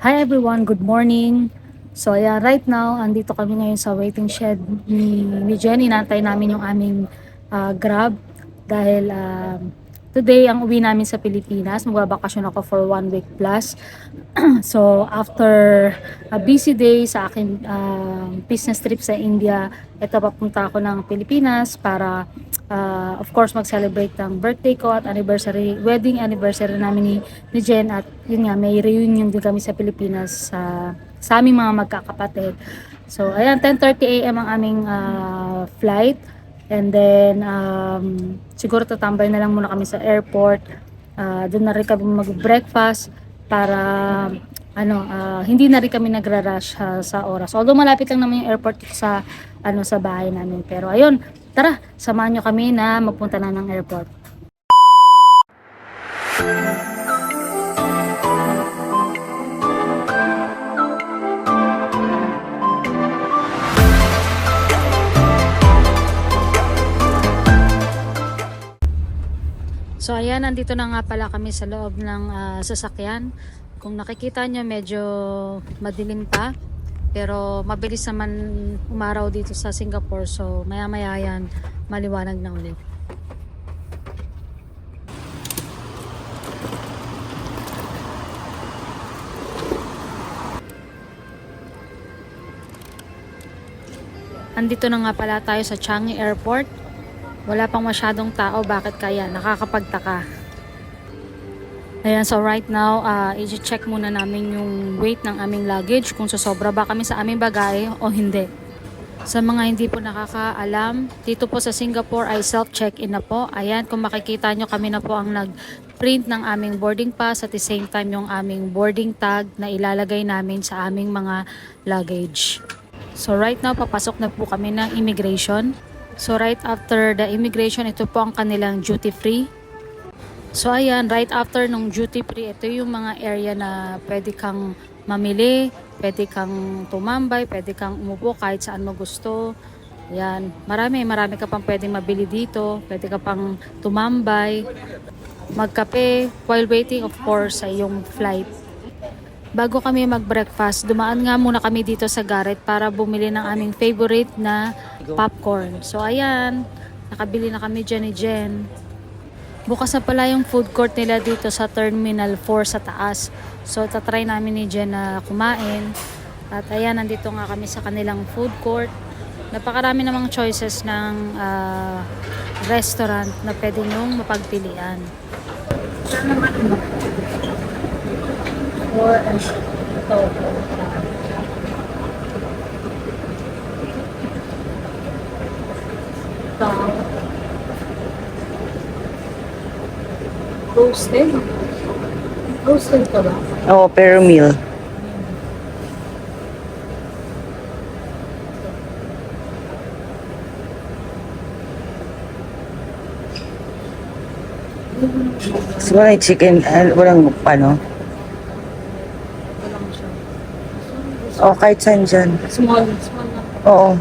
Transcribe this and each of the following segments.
Hi everyone, good morning. So ayan, right now, andito kami ngayon sa waiting shed ni Jenny. Inantay namin yung aming Grab dahil today ang uwi namin sa Pilipinas. Magbabakasyon ako for 1 week plus. So after a busy day sa aking business trip sa India, ito papunta ako ng Pilipinas para of course mag-celebrate ng birthday ko at wedding anniversary namin ni Jen, at yun nga, may reunion din kami sa Pilipinas sa aming mga magkakapatid. So ayan, 10:30 AM ang aming flight, and then siguro tatambay na lang muna kami sa airport. Doon na rin kami mag-breakfast para hindi na rin kami nagra-rush sa oras. Although malapit lang naman yung airport sa sa bahay namin. Pero ayun, tara, samahan nyo kami na magpunta na ng airport. So ayan, nandito na nga pala kami sa loob ng sasakyan. Kung nakikita nyo, medyo madilim pa. Pero mabilis naman umaraw dito sa Singapore. So maya maya yan, maliwanag na ulit. Andito na nga pala tayo sa Changi Airport. Wala pang masyadong tao, bakit kaya? Nakakapagtaka. Ayan, so right now, i-check muna namin yung weight ng aming luggage, kung sosobra ba kami sa aming bagay o hindi. Sa mga hindi po nakakaalam, dito po sa Singapore ay self-check-in na po. Ayan, kung makikita nyo, kami na po ang nag-print ng aming boarding pass, at the same time yung aming boarding tag na ilalagay namin sa aming mga luggage. So right now, papasok na po kami ng immigration. So right after the immigration, ito po ang kanilang duty free. So ayan, right after nung duty free, ito yung mga area na pwede kang mamili, pwede kang tumambay, pwede kang umupo kahit saan mo gusto. Ayan, marami ka pang pwedeng mabili dito, pwede ka pang tumambay, magkape while waiting of course sa iyong flight. Bago kami mag-breakfast, dumaan nga muna kami dito sa Garrett para bumili ng aming favorite na popcorn. So ayan, nakabili na kami dyan ni Jen. Bukas na pala yung food court nila dito sa Terminal 4 sa taas. So tatry namin ni Jen na kumain. At ayan, nandito nga kami sa kanilang food court. Napakarami namang choices ng restaurant na pwede nyong mapagpilian. Or roasted? Roasted ka ba? Oo, per meal. So, walang chicken, walang ano? Walang siya. O, kahit saan dyan. Small na. Oo.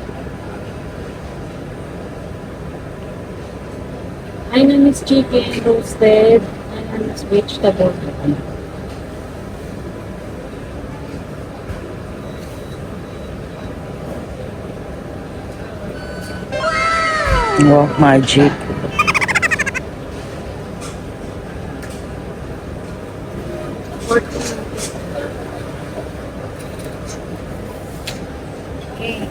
Hainanese chicken, roasted, hainanese vegetable. Wow, magic. Okay.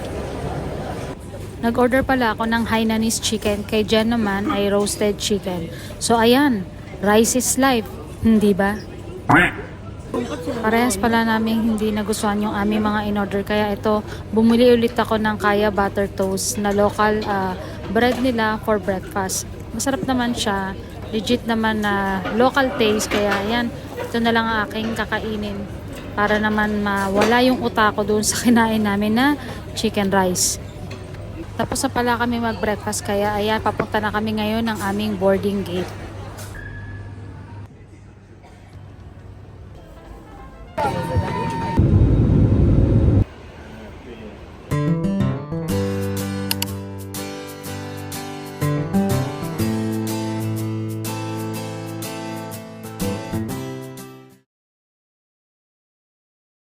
Nag-order pala ako ng Hainanese chicken, kay Jen naman ay roasted chicken. So ayan, rice is life, hindi ba? Parehas pala namin hindi nagustuhan yung aming mga in-order, kaya ito, bumili ulit ako ng Kaya Butter Toast na local bread nila for breakfast. Masarap naman siya, legit naman na local taste, kaya ayan, ito na lang ang aking kakainin para naman mawala yung utak ko doon sa kinain namin na chicken rice. Tapos na pala kami mag-breakfast, kaya ayan, papunta na kami ngayon ng aming boarding gate.